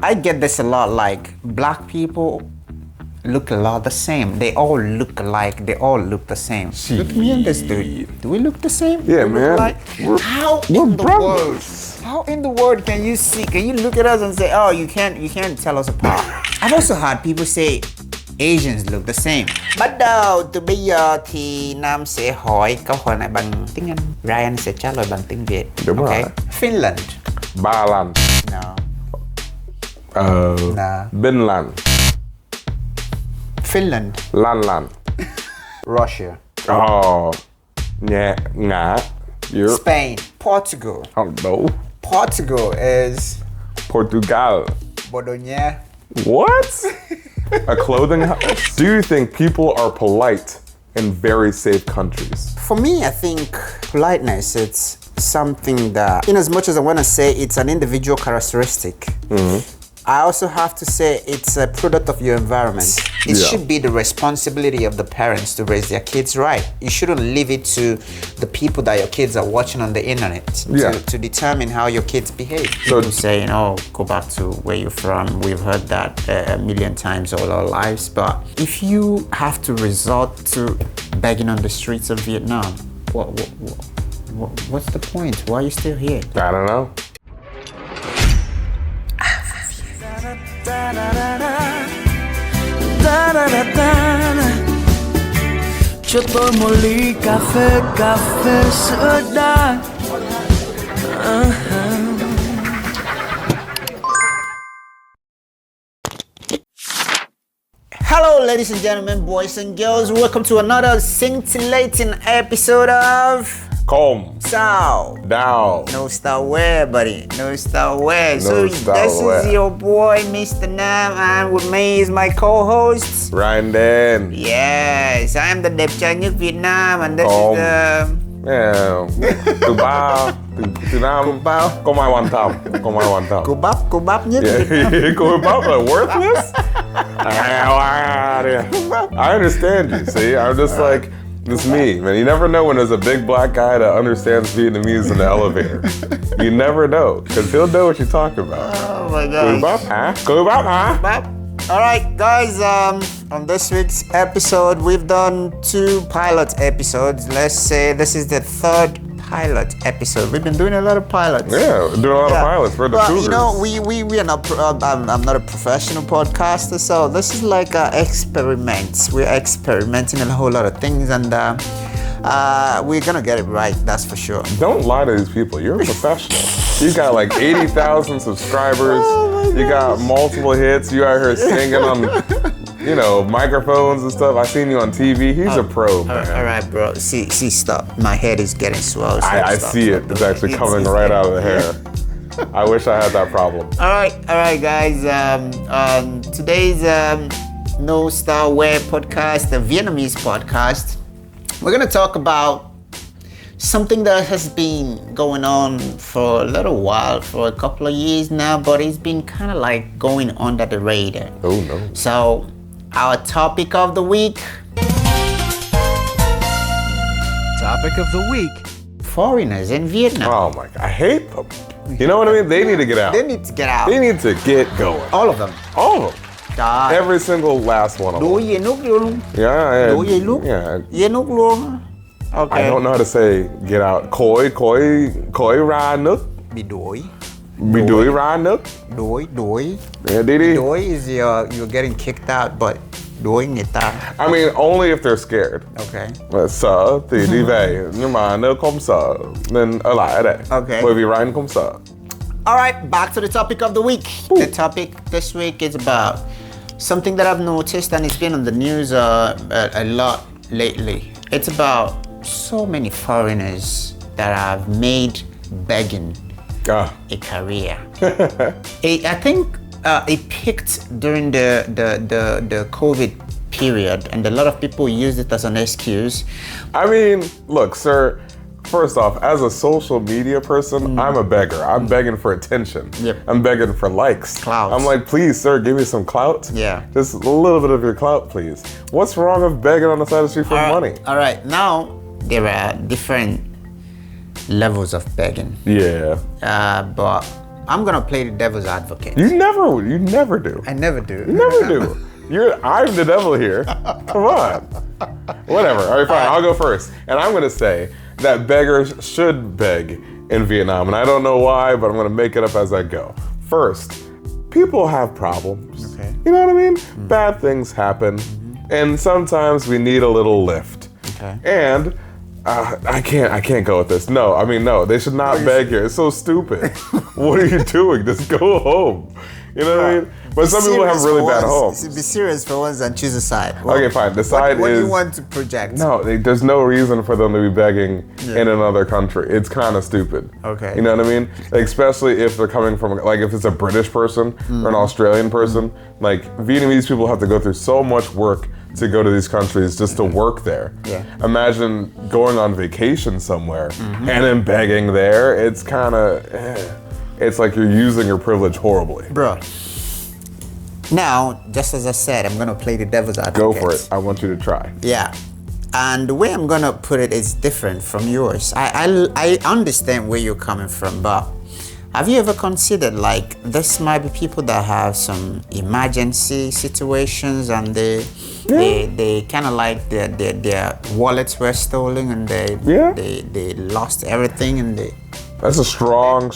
I get this a lot, like black people look a lot the same. They all look alike. They all look the same. Look at me and this dude. Do we look the same? Yeah, man. How in the world? How in the world can you look at us and say, oh, you can't tell us apart? I've also heard people say Asians look the same. Bắt đầu từ bây giờ thì Nam sẽ hỏi câu hỏi này bằng tiếng Anh. Ryan sẽ trả lời bằng tiếng Việt. Đúng rồi. Finland. Ba Lan. No. Bên Lan. Finland. Lan. Russia. Ngã. Europe. Spain. Portugal. I don't know. Portugal is Portugal. Bologna. What? A clothing house? Do you think people are polite in very safe countries? For me, I think politeness, it's something that, in as much as I want to say it's an individual characteristic, I also have to say it's a product of your environment. It should be the responsibility of the parents to raise their kids right. You shouldn't leave it to the people that your kids are watching on the internet to determine how your kids behave. So people say, go back to where you're from. We've heard that a million times all our lives. But if you have to resort to begging on the streets of Vietnam, what's the point? Why are you still here? I don't know. Cho tôi một ly cà phê sữa đá. Hello, ladies and gentlemen, boys and girls. Welcome to another scintillating episode of Calm down. No style wear, buddy. No style wear. No So style this wear. is your boy, Mr. Nam, and with me is my co-host. Ryan Dan. Yes, I am the đẹp trai nhất Việt Nam, and this Calm. is the... Từ Nam. Có mai hoàn thành. Cô bắp nhất Việt Nam. Cô bắp are worthless? I understand you, see? I'm just like, it's me, man. You never know when there's a big black guy that understands Vietnamese in the elevator. You never know, because he'll know what you're talking about. Oh my God. Cô bắp hả? All right, guys, on this week's episode, we've done 2 pilot episodes. Let's say this is the 3rd pilot episode. We've been doing a lot of pilots. Yeah, doing a lot of pilots for the cougars. You know, we are not, I'm not a professional podcaster, so this is like experiments. We're experimenting a whole lot of things, and we're gonna get it right, that's for sure. Don't lie to these people. You're a professional. You got like 80,000 subscribers. You got multiple hits. You out here singing on, microphones and stuff. I seen you on TV. He's a pro, man. All right, bro. See, stop. My head is getting swell. I see it. It's actually coming right out of the hair. I wish I had that problem. All right, guys. Today's No Style Wear podcast, the Vietnamese podcast. We're gonna talk about something that has been going on for a little while, for a couple of years now, but it's been kind of like going under the radar. Oh no. So, our topic of the week. Topic of the week. Foreigners in Vietnam. Oh my God, I hate them. You know what I mean? They need to get out. They need to get out. They need to get going. All of them. All of them. God. Every single last one of them. Đuổi về nước luôn. Yeah. Đuổi về nước. Yeah. Về nước luôn. Okay. I don't know how to say get out. Khói ra nước. Bị đuổi. Bị đuổi ra nước. Đuổi. Yeah, Didi. Đuổi is you're getting kicked out, but đuổi người ta. I mean, only if they're scared. Okay. Sợ thì đi về, nhưng mà nếu không sợ nên ở lại ở đây. Okay. Bởi vì Ryan không sợ. All right, back to the topic of the week. The topic this week is about something that I've noticed, and it's been on the news a lot lately. It's about so many foreigners that have made begging a career. I think it peaked during the COVID period, and a lot of people used it as an excuse. I mean, look, sir. First off, as a social media person, I'm a beggar. I'm begging for attention. Yep. I'm begging for likes. Clout. I'm like, please, sir, give me some clout. Yeah. Just a little bit of your clout, please. What's wrong with begging on the side of the street for money? All right, now there are different levels of begging. Yeah. But I'm gonna play the devil's advocate. You never do. I never do. You never do. I'm the devil here. Come on. Whatever. All right, fine. I'll go first. And I'm gonna say that beggars should beg in Vietnam. And I don't know why, but I'm gonna make it up as I go. First, people have problems. Okay. You know what I mean? Bad things happen. And sometimes we need a little lift. Okay. And I can't go with this. No, they should not beg here. It's so stupid. What are you doing? Just go home. You know what I mean? But some people have really bad homes. Be serious for once and choose a side. Okay, fine. The side what is... do you want to project? No, there's no reason for them to be begging in another country. It's kind of stupid. Okay. You know what I mean? Like, especially if they're coming from, like, if it's a British person or an Australian person. Like, Vietnamese people have to go through so much work to go to these countries just to work there. Yeah. Imagine going on vacation somewhere and then begging there. It's kind of... It's like you're using your privilege horribly. Bro. Now, just as I said, I'm gonna play the devil's advocate. Go for it. I want you to try. Yeah. And the way I'm gonna put it is different from yours. I understand where you're coming from, but have you ever considered, like, this might be people that have some emergency situations and they kind of like their wallets were stolen and they lost everything and they... That's a strong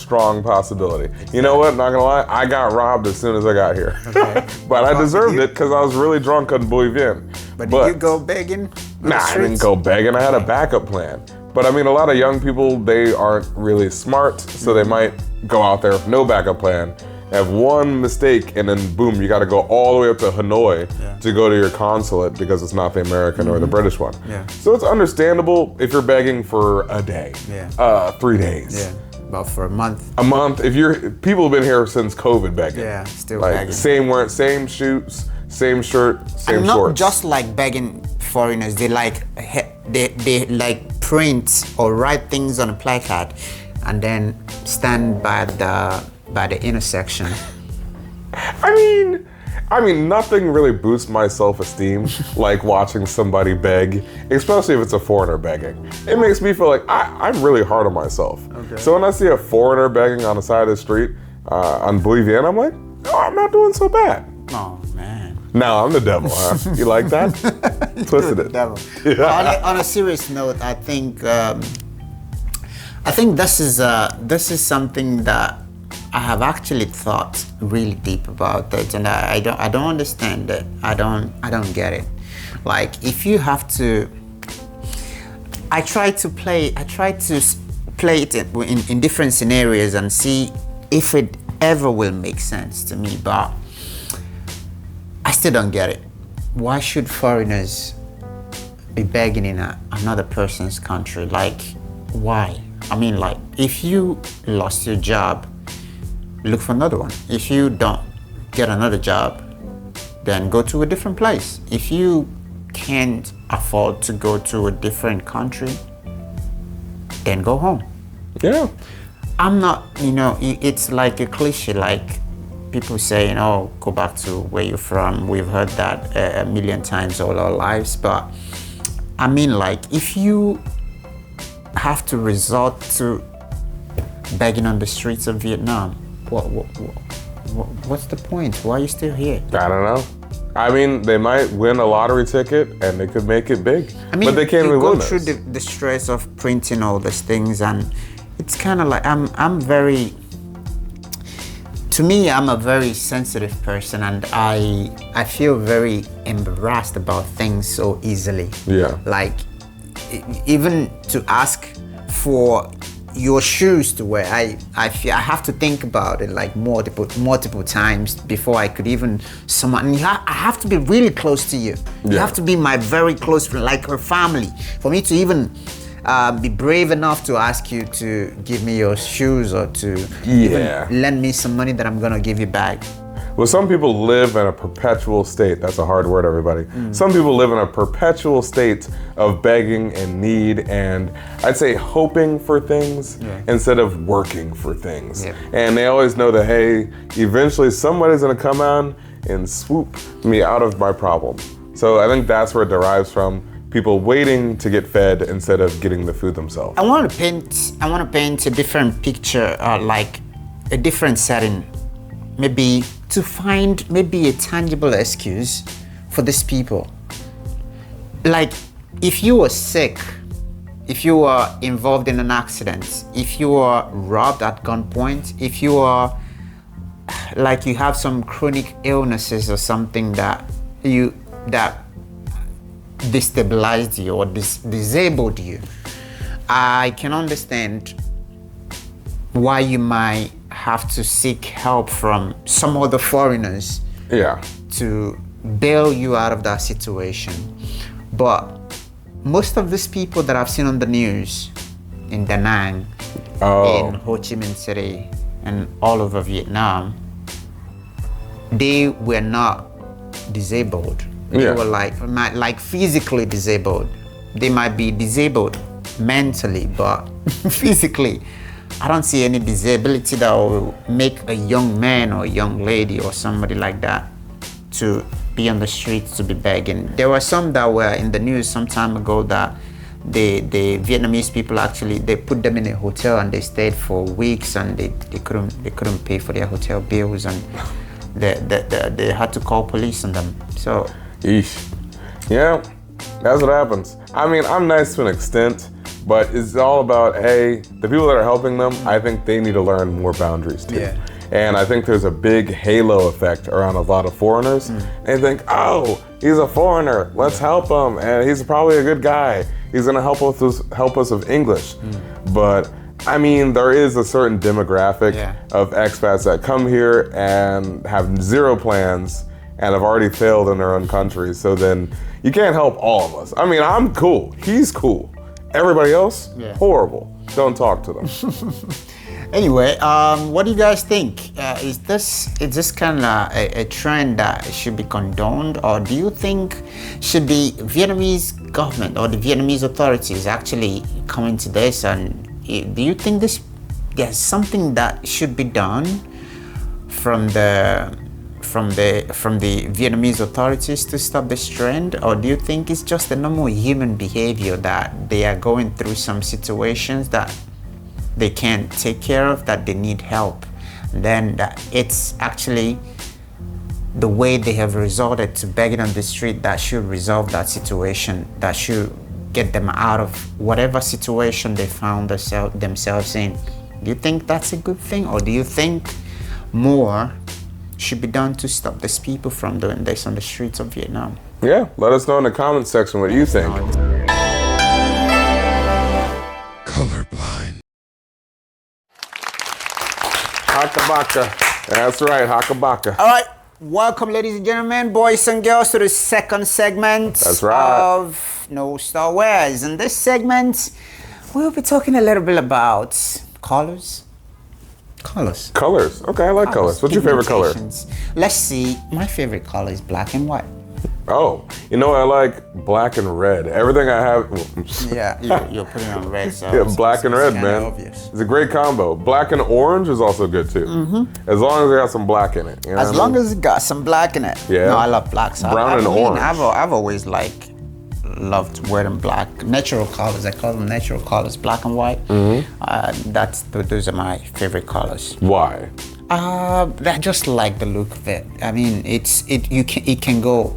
possibility. Exactly. You know what? Not gonna lie, I got robbed as soon as I got here. Okay. But I deserved it because I was really drunk on Bui Vien. But did you go begging? Nah, I didn't go begging. I had a backup plan. But I mean, a lot of young people, they aren't really smart, so they might go out there with no backup plan, have one mistake, and then boom, you gotta go all the way up to Hanoi to go to your consulate because it's not the American or the British one. Yeah. So it's understandable if you're begging for a day, 3 days. Yeah, about for a month. A month. People have been here since COVID begging. Yeah, still like, begging. Same shoes, same shirt, same and shorts. not just like begging foreigners. They like print or write things on a placard, and then stand by the intersection. I mean, nothing really boosts my self-esteem like watching somebody beg, especially if it's a foreigner begging. It makes me feel like I'm really hard on myself. Okay. So when I see a foreigner begging on the side of the street on Bui Vien, I'm like, oh, I'm not doing so bad. Oh, man. No, I'm the devil, huh? You like that? Twisted it. Devil. On a serious note, I think this is something that I have actually thought really deep about it, and I don't understand it. I don't get it. Like, if you have to, I try to play it in different scenarios and see if it ever will make sense to me, but I still don't get it. Why should foreigners be begging in another person's country? Like, why? I mean, like, if you lost your job, look for another one. If you don't get another job, then go to a different place. If you can't afford to go to a different country, then go home. Yeah. I'm not, it's like a cliche, like people say, go back to where you're from. We've heard that a million times all our lives, but I mean, like, if you have to resort to begging on the streets of Vietnam, what's the point? Why are you still here? I don't know. I mean, they might win a lottery ticket and they could make it big. But they can't really win this. You go through the stress of printing all these things, and it's kind of like I'm a very sensitive person, and I feel very embarrassed about things so easily. Yeah. Like, even to ask for your shoes to wear, I feel I have to think about it like multiple times before I could even I have to be really close to you. You have to be my very close friend, like her family, for me to even be brave enough to ask you to give me your shoes or to even lend me some money that I'm gonna give you back. Well, some people live in a perpetual state. That's a hard word, everybody. Some people live in a perpetual state of begging and need, and I'd say hoping for things instead of working for things. And they always know that, hey, eventually somebody's gonna come on and swoop me out of my problem. So I think that's where it derives from. People waiting to get fed instead of getting the food themselves. I want to paint a different picture, like a different setting, maybe to find maybe a tangible excuse for these people. Like, if you were sick, if you were involved in an accident, if you were robbed at gunpoint, if you are like you have some chronic illnesses or something that destabilized you or disabled you, I can understand why you might have to seek help from some other foreigners to bail you out of that situation. But most of these people that I've seen on the news in Da Nang, in Ho Chi Minh City, and all over Vietnam, they were not disabled. They were like physically disabled. They might be disabled mentally, but physically, I don't see any disability that will make a young man or a young lady or somebody like that to be on the streets to be begging. There were some that were in the news some time ago that the Vietnamese people actually, they put them in a hotel and they stayed for weeks and they couldn't pay for their hotel bills and they had to call police on them. So yeah, that's what happens. I mean, I'm nice to an extent, but it's all about, the people that are helping them, I think they need to learn more boundaries too. Yeah. And I think there's a big halo effect around a lot of foreigners. They think, oh, he's a foreigner, let's help him, and he's probably a good guy. He's gonna help us with English. But I mean, there is a certain demographic of expats that come here and have zero plans and have already failed in their own country. So then you can't help all of us. I mean, I'm cool, he's cool. Everybody else, horrible. Don't talk to them. Anyway, what do you guys think? Is this kind of a trend that should be condoned, or do you think should the Vietnamese government or the Vietnamese authorities actually come into this? And do you think there's something that should be done from the Vietnamese authorities to stop this trend, or do you think it's just the normal human behavior that they are going through some situations that they can't take care of, that they need help, then that it's actually the way they have resorted to begging on the street that should resolve that situation, that should get them out of whatever situation they found themselves in? Do you think that's a good thing, or do you think more should be done to stop these people from doing this on the streets of Vietnam? Yeah, let us know in the comment section what you think. Colorblind. Hakabaka. That's right, Hakabaka. All right, welcome, ladies and gentlemen, boys and girls, to the second segment of No Star Wares. In this segment, we'll be talking a little bit about colors. Colors. Okay, I like colors. What's your favorite color? Let's see. My favorite color is black and white. Oh, you know, I like black and red. Everything I have. Yeah, you're putting on red. So yeah, black and red, man. Obvious. It's a great combo. Black and orange is also good too. As long as it got some black in it. You know as long as it got some black in it. Yeah. No, I love black. So Brown and orange. I've always loved wearing black. Natural colors. I call them natural colors. Black and white. Those are my favorite colors. Why? I just like the look of it. I mean, it can go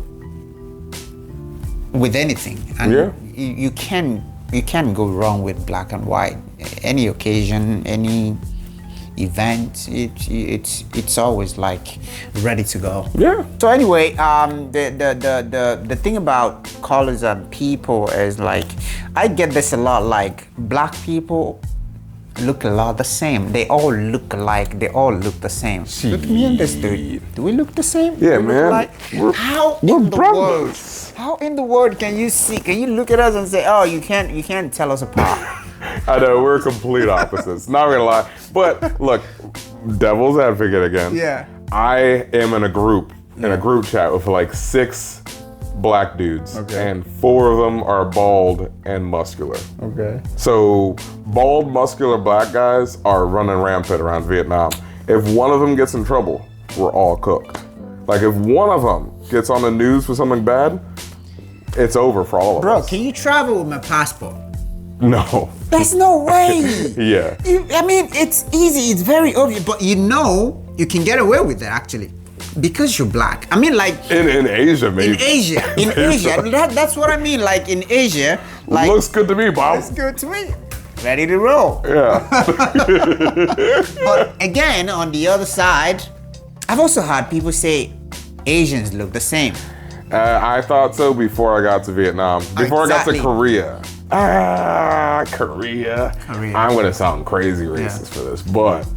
with anything, and you can go wrong with black and white. Any occasion, any event, it's always like ready to go. Yeah. So anyway, the thing about colors and people is like, I get this a lot. Like, black people look a lot the same. They all look alike. They all look the same. Look at me and this dude. Do we look the same? Yeah, man. How in the world can you see? Can you look at us and say, "Oh, you can't tell us apart"? I know, we're complete opposites. Not gonna lie, but look, devil's advocate again. Yeah. I am in a group chat with like 6 black dudes, and 4 of them are bald and muscular. Okay. So bald, muscular black guys are running rampant around Vietnam. If one of them gets in trouble, we're all cooked. Like, if one of them gets on the news for something bad, it's over for all of us. Bro, can you travel with my passport? No. There's no way. Yeah. I mean, it's easy. It's very obvious, but you can get away with it actually, because you're black. I mean, like In Asia, maybe. in Asia. That's what I mean. Like in Asia, like Looks good to me, Bob. it's good to me. Ready to roll. Yeah. But again, on the other side, I've also heard people say Asians look the same. I thought so before I got to Vietnam. Before Exactly. I got to Korea. Korea. I'm gonna sound crazy racist for this, but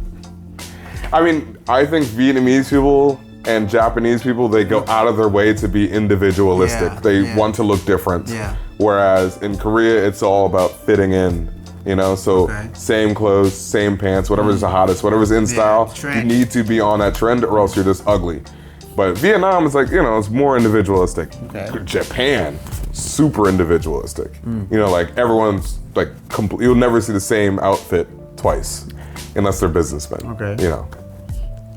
I mean, I think Vietnamese people and Japanese people, they go out of their way to be individualistic. Yeah, They yeah. want to look different. Yeah. Whereas in Korea, it's all about fitting in. You know, so Okay. same clothes, same pants, whatever's the hottest, whatever's in style. You trend. need to be on that trend, or else you're just ugly. But Vietnam is like, you know, it's more individualistic. Okay. Japan, super individualistic. You know, like everyone's like, you'll never see the same outfit twice, unless they're businessmen. Okay. You know.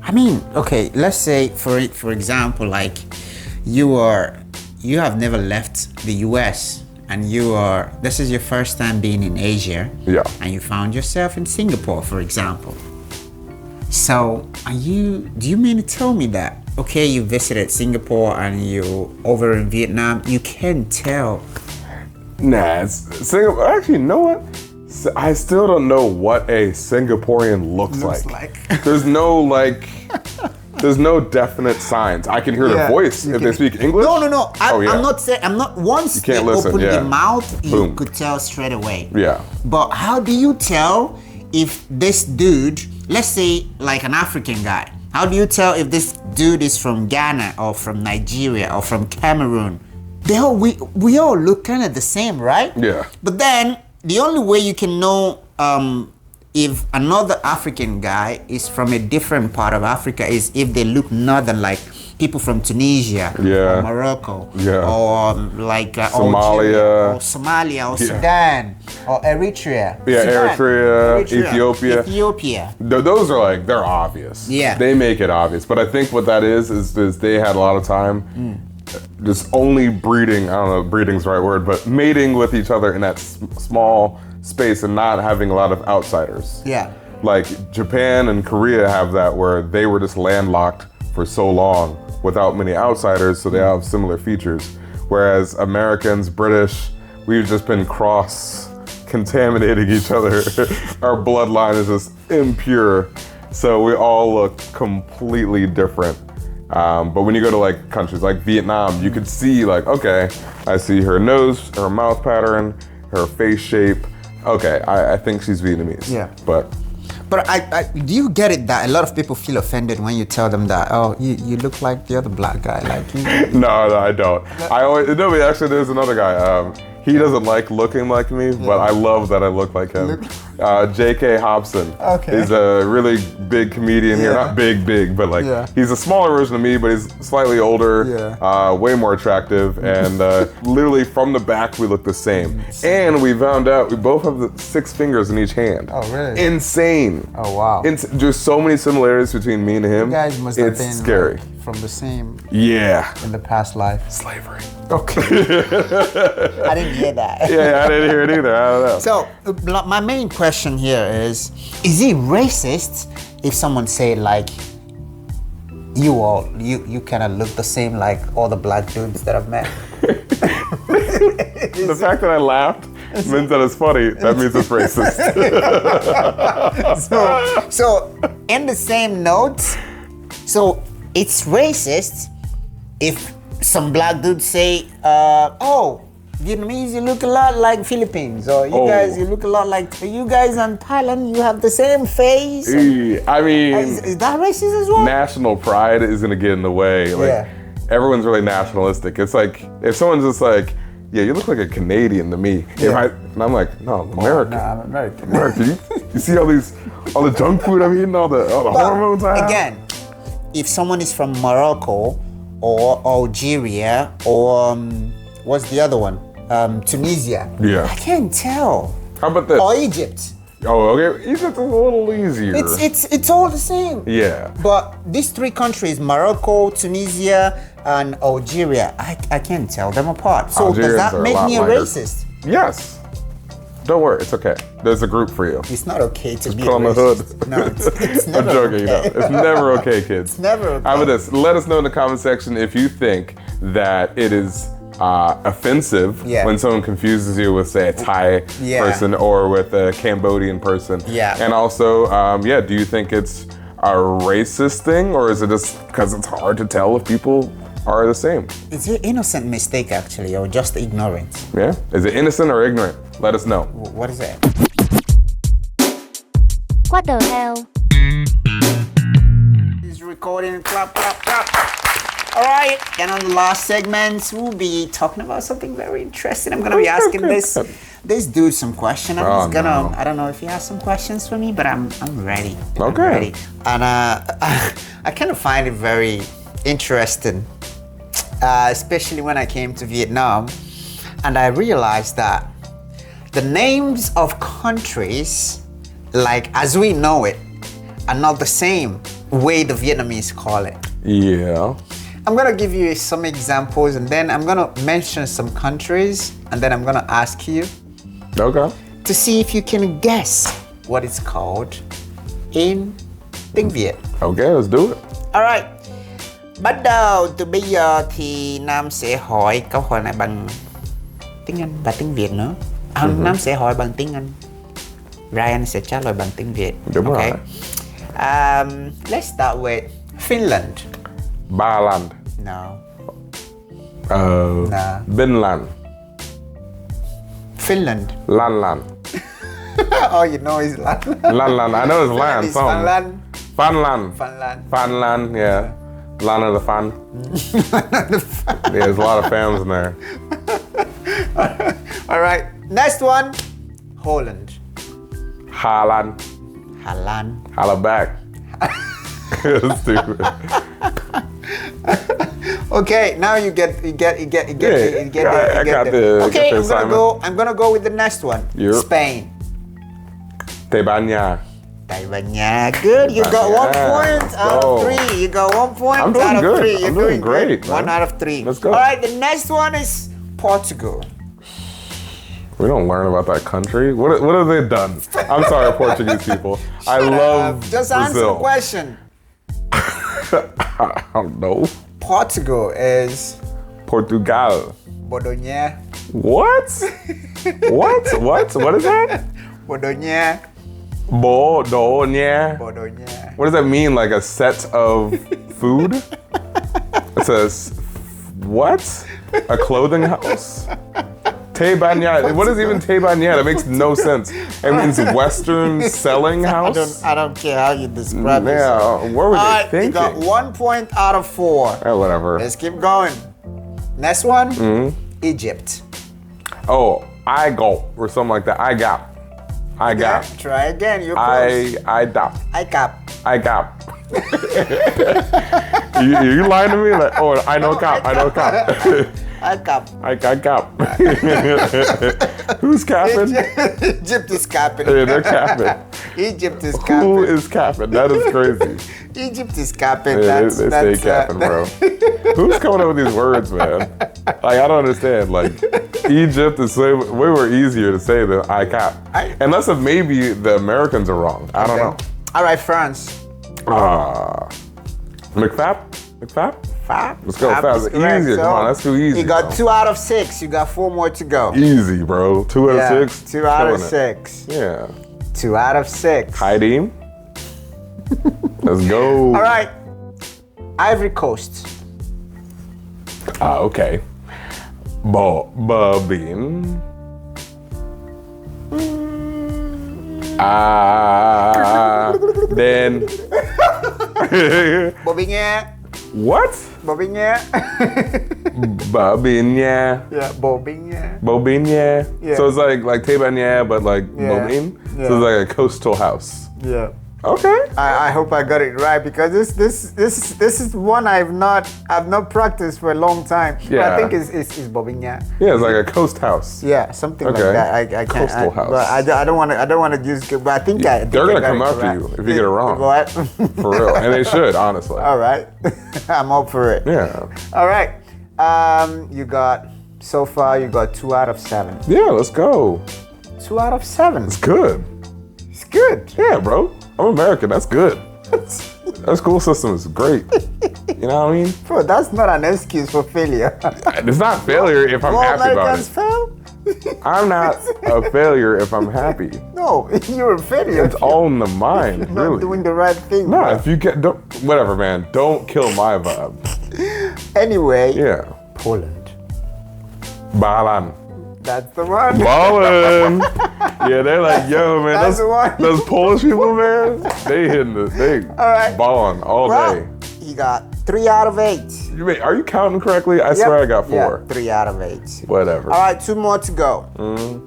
I mean, okay, let's say for example, like you have never left the US and this is your first time being in Asia. Yeah. And you found yourself in Singapore, for example. So do you mean to tell me that, okay, you visited Singapore and you over in Vietnam, you can tell? Nah, it's Singapore. Actually, you know what? I still don't know what a Singaporean looks like. There's no definite signs. I can hear their voice if they speak English. No. Yeah. I'm not saying. I'm not. Once they can't listen, open yeah. their mouth, you Boom. could tell straight away. Yeah. But how do you tell if this dude, let's say like an African guy, how do you tell if this dude is from Ghana or from Nigeria or from Cameroon? We all look kind of the same, right? Yeah. But then the only way you can know if another African guy is from a different part of Africa is if they look northern, like people from Tunisia Yeah. or Morocco Yeah. or like Somalia. Algeria or Somalia or Sudan or Eritrea. Yeah, Sudan, Eritrea, Ethiopia. Those are like, they're obvious. Yeah. They make it obvious. But I think what that is they had a lot of time just only breeding, I don't know if breeding's the right word, but mating with each other in that small space and not having a lot of outsiders. Yeah. Like Japan and Korea have that where they were just landlocked for so long without many outsiders, so they have similar features. Whereas Americans, British, we've just been cross-contaminating each other. Our bloodline is just impure, so we all look completely different. But when you go to like countries like Vietnam, you could see like, okay, I see her nose, her mouth pattern, her face shape. Okay, I think she's Vietnamese. Yeah. But I do you get it that a lot of people feel offended when you tell them that, oh, you look like the other black guy, like you. no, I don't. Actually, there's another guy. He doesn't like looking like me, but I love that I look like him. J.K. Hobson. Okay. He's a really big comedian here. Not big, but like he's a smaller version of me, but he's slightly older, way more attractive, and literally from the back we look the same. And we found out we both have the 6 fingers in each hand. Oh, really? Insane. Oh, wow. There's so many similarities between me and him. You guys must have it's been scary. like, from the same Yeah. in the past life. Slavery. Okay. I didn't hear that. Yeah, I didn't hear it either. I don't know. So my main question here is it racist if someone say like you kind of look the same like all the black dudes that I've met? The fact that I laughed means that it's funny. That means it's racist. So in the same note, so it's racist if some black dudes say, oh, Vietnamese, you look a lot like Philippines, or you guys, you look a lot like, you guys on Thailand, you have the same face. I mean, Is that racist as well? national pride is gonna get in the way. Like, everyone's really nationalistic. It's like, if someone's just like, yeah, you look like a Canadian to me. And I'm like, no, I'm American. Nah, I'm American. You see all the junk food I'm eating, all the hormones I have? Again, if someone is from Morocco or Algeria or what's the other one? Tunisia. Yeah. I can't tell. How about this? Or Egypt. Oh, okay. Egypt's a little easier. It's all the same. Yeah. But these 3 countries, Morocco, Tunisia, and Algeria, I can't tell them apart. So Algerians does that are a make lot me a lighter. racist? Yes. Don't worry, it's okay. There's a group for you. It's not okay to be Put on the racist. hood. No, it's never I'm joking, okay. It's never okay, kids. It's never okay. How about this? Let us know in the comment section if you think that it is offensive when someone confuses you with, say, a Thai person or with a Cambodian person. Yeah. And also, do you think it's a racist thing, or is it just because it's hard to tell if people are the same? It's an innocent mistake, actually, or just ignorance. Yeah? Is it innocent or ignorant? Let us know. What is that? Quát Đờ Heo. He's recording. Clap, clap, clap. All right, and on the last segments, we'll be talking about something very interesting. I'm gonna be asking this dude some questions. I don't know if he has some questions for me, but I'm ready. Okay. I'm ready. And I kind of find it very interesting, especially when I came to Vietnam, and I realized that the names of countries, like as we know it, are not the same way the Vietnamese call it. Yeah. I'm gonna give you some examples, and then I'm gonna mention some countries, and then I'm gonna ask you to see if you can guess what it's called in tiếng Việt. Okay, let's do it. Alright. Bắt đầu từ bây giờ thì Nam sẽ hỏi câu hỏi này bằng tiếng Anh và tiếng Việt nữa. Nam sẽ hỏi bằng tiếng Anh. Ryan sẽ trả lời bằng tiếng Việt. Đúng rồi. Let's start with Finland. Ba Lan. No. Vinland. Finland. Lan. All you know is Lan. Lan. I know it's land. It's Finland. Fanland, yeah. Land of the Fan. Yeah, there's a lot of fans in there. All right. Next one. Holland. Holland. Holla back. Stupid. Okay, now you get I got the Okay, assignment. I'm gonna go with the next one. Yep. Spain. Tebanya. Good. You got 1 point out of 3. You got 1 point I'm doing out of good. 3. You're I'm doing great, good. man. 1 out of 3. Let's go. All right, the next one is Portugal. We don't learn about that country. What have they done? I'm sorry, Portuguese people. I love Just Brazil. answer the question. I don't know. Portugal is Portugal. Bologna. What? What is that? Bologna. Bologna. What does that mean? Like a set of food? It says what? A clothing house? Tebanya. What is even Tebanya? That makes no sense. It means Western selling house? I don't care how you describe it. Yeah, what were they thinking? You got 1 point out of 4. Whatever. Let's keep going. Next one, Egypt. Oh, I go or something like that. I got. Try again. You're close. I got. You lying to me? Like, oh, I know cap. I cap. Who's capping? Egypt is capping. Yeah, they're capping. Egypt is capping. Who is capping? That is crazy. Egypt is capping. Yeah, they stay capping, bro. Who's coming up with these words, man? Like, I don't understand. Like, Egypt is way more easier to say than I cap. Unless if maybe the Americans are wrong. I don't know. All right, France. McFap? Fab. Let's go fast. Easier. Come on, that's too easy. You got 2 out of 6. You got 4 more to go. Easy, bro. 2 out of 6. 2 out of Killing 6. it. Yeah. 2 out of 6. Haidim. Let's go. All right. Ivory Coast. Okay. Babin. Then. Bobigny. What? Bobigny. Babinya. Yeah, Bobigny. Bobinya. Yeah. So it's like Tebanya, but like Bobin. Yeah. So it's like a coastal house. Yeah. Okay. I hope I got it right, because this is one I've not practiced for a long time. But Yeah. I think it's Bobigny. Yeah, it's like a coast house. Yeah, something like Okay. that. I can't. Coastal house. But I don't want to use. But I think They're gonna come after you if you get it wrong. What? For real. And they should, honestly. All right, I'm up for it. Yeah. All right. So far you got 2 out of 7. Yeah, let's go. 2 out of 7. It's good. It's good. Yeah, bro. I'm American. That's good. That school system is great. You know what I mean? Bro, that's not an excuse for failure. It's not failure if I'm All happy about Americans it. fail? I'm not a failure if I'm happy. No, you're a failure. It's all in the mind, Not really. doing the right thing. No, bro. if you get, whatever, man. Don't kill my vibe. Anyway, Yeah. Poland. Balan. That's the one. Ballin'. Yeah, they're like, yo, man, That's the one. those Polish people, man, they hitting the, they right. ballin' all day. Well, you got 3 out of 8. Wait, are you counting correctly? I swear I got 4. Yeah, 3 out of 8. Whatever. All right, 2 more to go.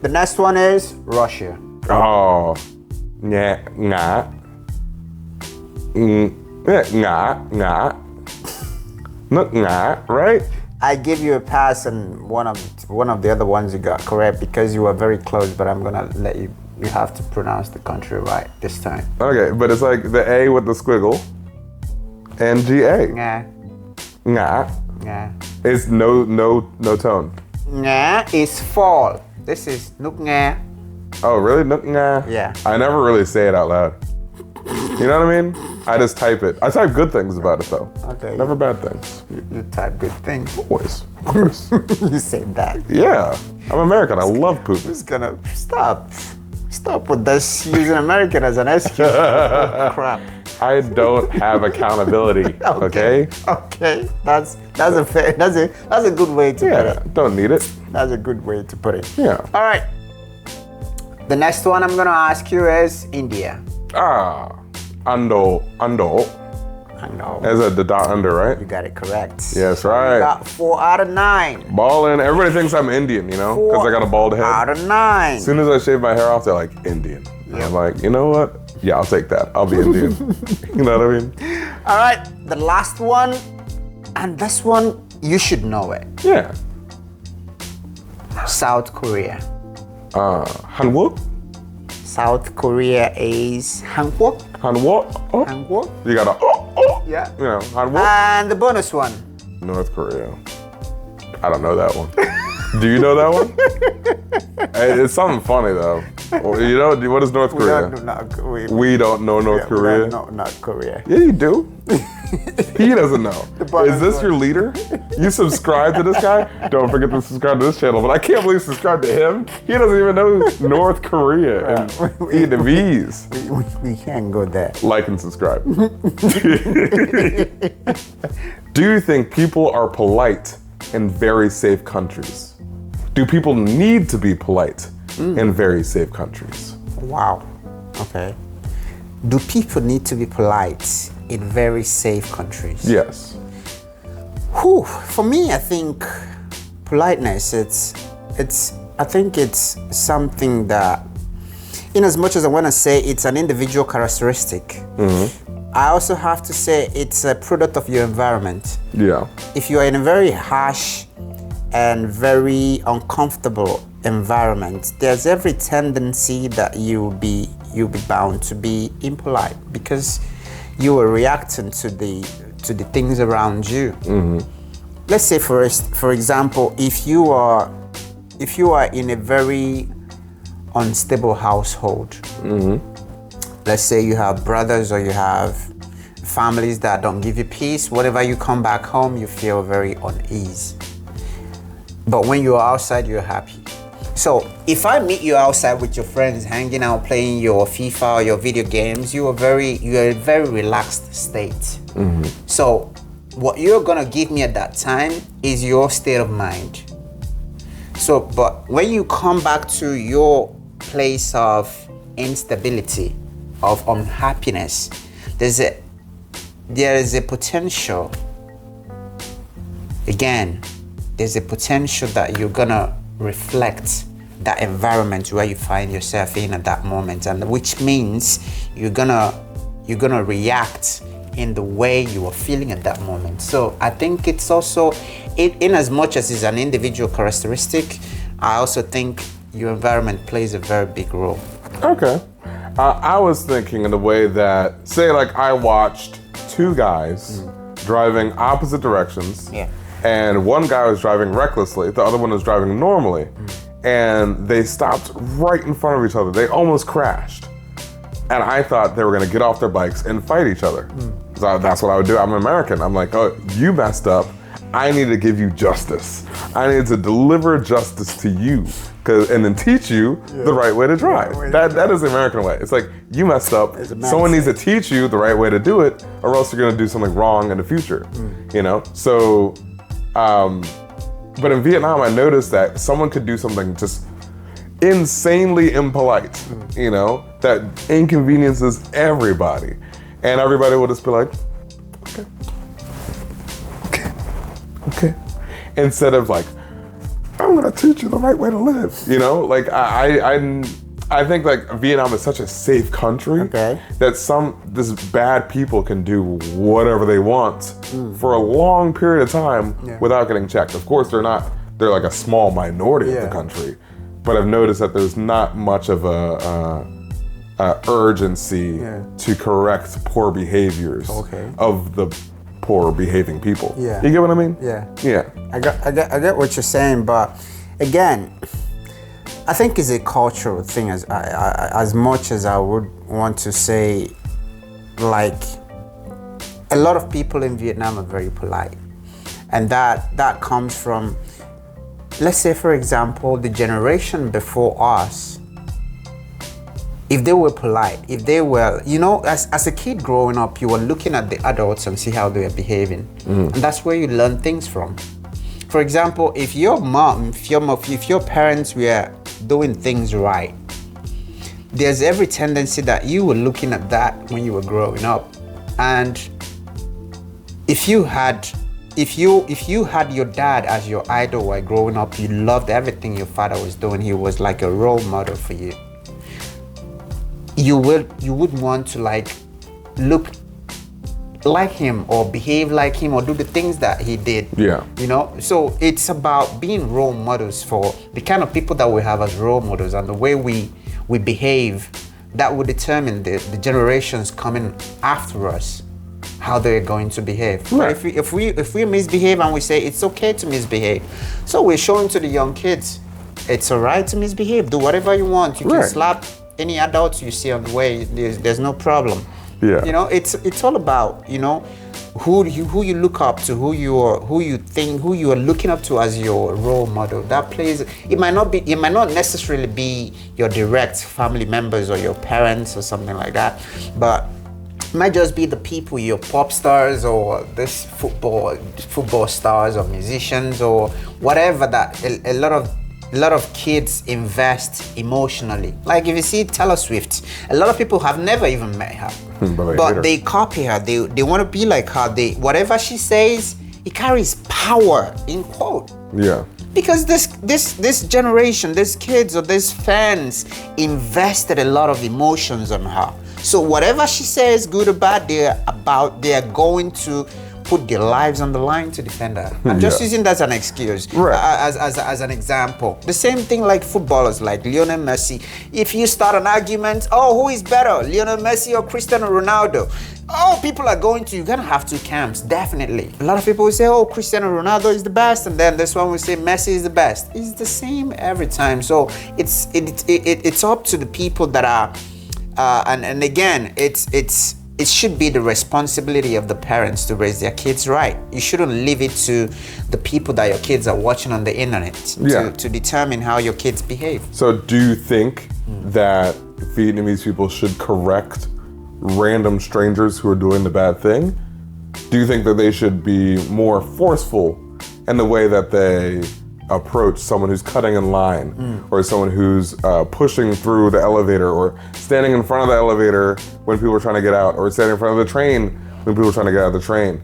The next one is Russia. Oh, yeah, nah, nah, right? I give you a pass, and one of the other ones you got correct because you were very close. But I'm gonna let you. You have to pronounce the country right this time. Okay, but it's like the A with the squiggle, NGA. Nga, Nah, nga, it's no tone. nga is fall. This is nuk nga. Oh, really? Nah. Yeah. I never really say it out loud. You know what I mean? I just type it. I type good things about it though. Okay. Never bad things. You type good things. Always, of course. You say that. Yeah, I'm American. I love poop. Just gonna stop with this using American as an excuse. Crap. I don't have accountability. Okay. Okay. That's a fair. That's a good way to put Yeah, it. don't need it. That's a good way to put it. Yeah. All right. The next one I'm gonna ask you is India. Ando. I know. As a the dot under, right? You got it correct. Yes, You right. got 4 out of 9. Ballin'. Everybody thinks I'm Indian, you know, because I got a bald head. Out of 9. As soon as I shave my hair off, they're like, Indian. And I'm like, you know what? Yeah, I'll take that. I'll be Indian. You know what I mean? All right. The last one, and this one you should know it. Yeah. South Korea. Hanwok? South Korea is Hanwok. Hanwok? Oh. Hanwok. You got a, Yeah. you know, Hanwok? And the bonus one. North Korea. I don't know that one. Do you know that one? Hey, it's something funny though. Well, you know, what is North Korea? We don't know North Korea. No, not Korea. Yeah, you do. He doesn't know. bonus Is this one. your leader? You subscribe to this guy? Don't forget to subscribe to this channel. But I can't believe you subscribe to him. He doesn't even know North Korea and Vietnamese. We can't go there. Like and subscribe. Do you think people are polite in very safe countries? Do people need to be polite in very safe countries? Wow. Okay. Do people need to be polite in very safe countries? Yes. Whew. For me, I think politeness, I think it's something that, in as much as I want to say it's an individual characteristic, I also have to say it's a product of your environment. Yeah. If you are in a very harsh and very uncomfortable environment, there's every tendency that you'll be bound to be impolite because you are reacting to the things around you. Let's say for example, if you are in a very unstable household, let's say you have brothers or you have families that don't give you peace, whenever you come back home you feel very uneasy. But when you're outside, you're happy. So if I meet you outside with your friends, hanging out, playing your FIFA or your video games, you're a very relaxed state. So what you're gonna give me at that time is your state of mind. So, but when you come back to your place of instability, of unhappiness, there is a potential. Again, there's a potential that you're gonna reflect that environment where you find yourself in at that moment, and which means you're gonna react in the way you are feeling at that moment. So I think it's also, in as much as it's an individual characteristic, I also think your environment plays a very big role. Okay. I was thinking in the way that, say like I watched 2 guys driving opposite directions. Yeah. And one guy was driving recklessly, the other one was driving normally. and they stopped right in front of each other. They almost crashed. And I thought they were gonna get off their bikes and fight each other. So that's what I would do. I'm American. I'm like, oh, you messed up. I need to give you justice. I need to deliver justice to you, and then teach you the right way to drive. That is the American way. It's like, you messed up. Someone needs to teach you the right way to do it, or else you're gonna do something wrong in the future. You know? So, but in Vietnam, I noticed that someone could do something just insanely impolite, you know, that inconveniences everybody. And everybody will just be like, okay. Instead of like, I'm gonna teach you the right way to live. You know, like I think like Vietnam is such a safe country that this bad people can do whatever they want for a long period of time without getting checked. Of course, they're like a small minority of the country, but I've noticed that there's not much of a urgency to correct poor behaviors of the poor behaving people. Yeah. You get what I mean? Yeah. Yeah. I get what you're saying, but again, I think it's a cultural thing as much as I would want to say, like, a lot of people in Vietnam are very polite. And that comes from, let's say, for example, the generation before us. If they were polite, if they were, you know, as a kid growing up, you were looking at the adults and see how they were behaving. And that's where you learn things from. For example, if your parents were doing things right, there's every tendency that you were looking at that when you were growing up. And if you had your dad as your idol while growing up, you loved everything your father was doing. He was like a role model for you. You would want to like look like him or behave like him or do the things that he did. Yeah. You know? So it's about being role models for the kind of people that we have as role models, and the way we behave, that will determine the generations coming after us, how they're going to behave. Right. If we misbehave and we say it's okay to misbehave, so we're showing to the young kids, it's all right to misbehave. Do whatever you want. You can slap any adults you see on the way. There's no problem. Yeah. You know, it's all about, you know, who you look up to, who you are looking up to as your role model. That plays. It might not necessarily be your direct family members or your parents or something like that, but it might just be the people, your pop stars or this football stars or musicians or whatever that a lot of kids invest emotionally. Like if you see Taylor Swift, a lot of people have never even met her, but they copy her. They want to be like her. Whatever she says, it carries power, in quote. Yeah. Because this generation, these kids or these fans invested a lot of emotions on her. So whatever she says, good or bad, they are going to put their lives on the line to defend her. I'm just using that as an excuse, as an example. The same thing like footballers like Lionel Messi. If you start an argument, who is better, Lionel Messi or Cristiano Ronaldo? You're gonna have two camps, definitely. A lot of people will say, Cristiano Ronaldo is the best, and then this one will say Messi is the best. It's the same every time. So it's up to the people that are, and again, it should be the responsibility of the parents to raise their kids right. You shouldn't leave it to the people that your kids are watching on the internet to determine how your kids behave. So do you think that Vietnamese people should correct random strangers who are doing the bad thing? Do you think that they should be more forceful in the way that they approach someone who's cutting in line or someone who's pushing through the elevator or standing in front of the elevator when people are trying to get out or standing in front of the train when people are trying to get out of the train?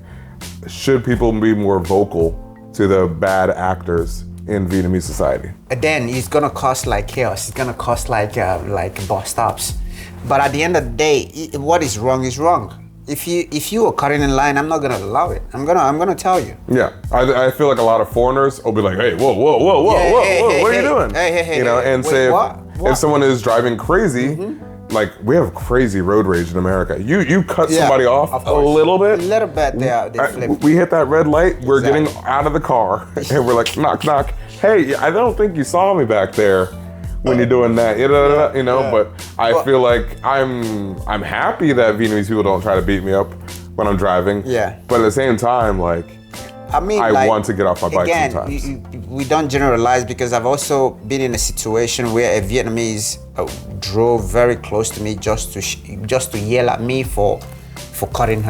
Should people be more vocal to the bad actors in Vietnamese society? Then it's gonna cost like chaos. It's gonna cost like bus stops. But at the end of the day, what is wrong is wrong. If you are cutting in line, I'm not gonna allow it. I'm gonna tell you. Yeah, I feel like a lot of foreigners will be like, hey, whoa, what are you doing? Hey, you know, and say if someone is driving crazy, like we have crazy road rage in America. You cut Yeah, somebody off of a course. little bit. A little bit, they flip. We hit that red light. We're Exactly. getting out of the car, and we're like, knock, knock. Hey, I don't think you saw me back there when you're doing that. You know. Yeah. But I feel like I'm happy that Vietnamese people don't try to beat me up when I'm driving. Yeah. But at the same time, like. I mean, I like, want to get off my bike again, sometimes. We don't generalize because I've also been in a situation where a Vietnamese drove very close to me just to yell at me for cutting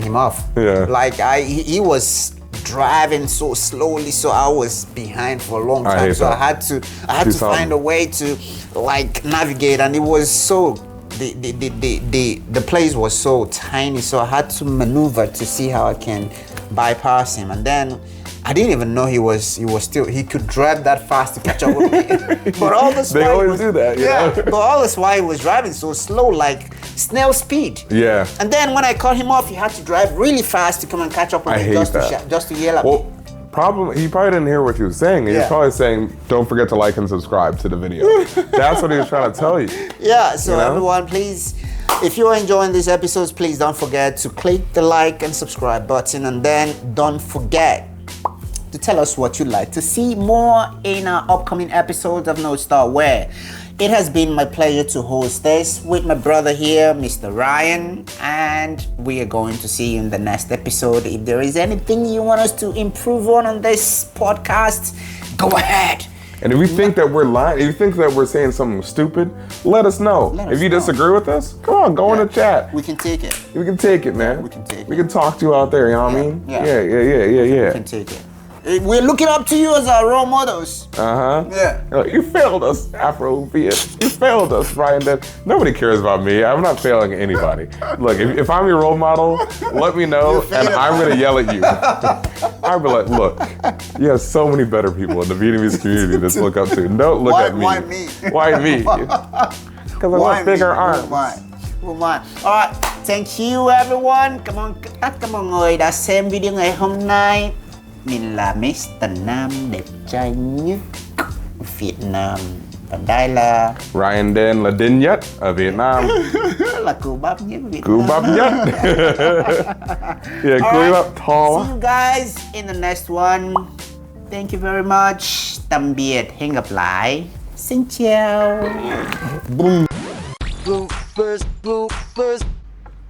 him off. Yeah. Like he was driving so slowly, so I was behind for a long I time. hate So that. I had to find a way to like navigate, and it was so. The place was so tiny, so I had to maneuver to see how I can bypass him. And then I didn't even know he could drive that fast to catch up with me. But all this They while always do that, you yeah. know? But all this while he was driving so slow, like snail speed. Yeah. And then when I cut him off, he had to drive really fast to come and catch up with I me hate just that. just to yell at me. Well, he probably didn't hear what you were saying. He was Yeah. probably saying, don't forget to like and subscribe to the video. That's what he was trying to tell you. Yeah, so You know? everyone, please, if you're enjoying these episodes, please don't forget to click the like and subscribe button, and then don't forget to tell us what you'd like to see more in our upcoming episodes of No Star Where. It has been my pleasure to host this with my brother here, Mr. Ryan, and we are going to see you in the next episode. If there is anything you want us to improve on this podcast, go ahead. And if you think that we're lying, if you think that we're saying something stupid, let us know. Let us If you know. disagree with us, come on, go in the chat. We can take it. We can take it, man. We can take We it. can talk to you out there, you know what I mean? Yeah. Yeah. We can take it. We're looking up to you as our role models. Uh-huh. Yeah. You failed us, AfroViet. You failed us, Ryan. Nobody cares about me. I'm not failing anybody. Look, if I'm your role model, let me know, and I'm going to yell at you. I'll be like, look, you have so many better people in the Vietnamese community to look up to. Don't look at me. Why me? Why me? Because I want bigger arms. Why? Alright, thank you everyone. Tất cả mọi người đã xem video ngày hôm nay. Mình là Mr. Nam đẹp trai nhất Việt Nam. Và đây là Ryan Den là đinh nhất ở Việt Nam. là cù bắp nhất Việt Cú Nam. bắp nhất. Yeah, cú bắp to. See you guys in the next one. Thank you very much. Tạm biệt, hẹn gặp lại. Xin chào. Bloopers.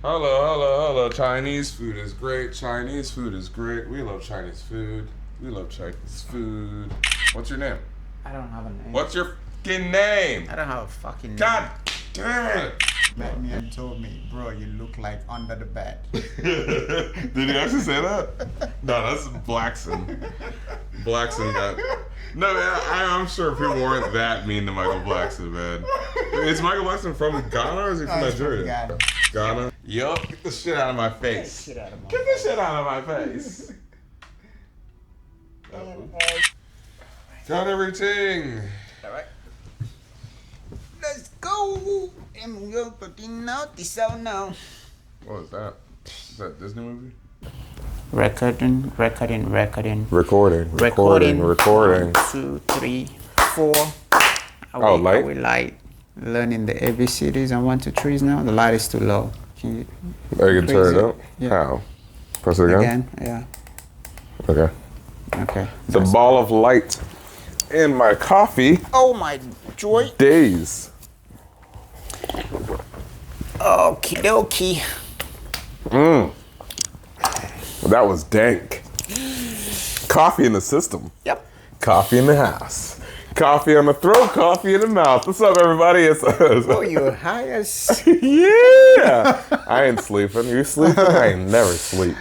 Hello. Chinese food is great. Chinese food is great. We love Chinese food. What's your name? I don't have a name. What's your fucking name? I don't have a fucking name. God damn it. Batman told me, bro, you look like under the bed. Did he actually say that? No, that's Blackson. Blackson got. No, man, I'm sure people weren't that mean to Michael Blackson, man. Is Michael Blackson from Ghana or is he from Nigeria? Ghana. Yup. Get the shit out of my face. Get the shit out of my face. Got everything. Alright. Let's go. Em go for dinner. Now. What was that? Is that a Disney movie? Recording. Recording. 1, 2, 3, 4. Light? Are we light? Learning the ABCDs and 1, 2, 3s now. The light is too low. Can you Are you gonna turn it up? Yeah. How? Press it again? Yeah. Okay. Okay. The ball of light in my coffee Oh my joy. days. Okie dokie. That was dank. Coffee in the system. Yep. Coffee in the house. Coffee on the throat, coffee in the mouth. What's up, everybody? It's Oh, you're high as. yeah. I ain't sleeping. You sleeping? I ain't never sleep.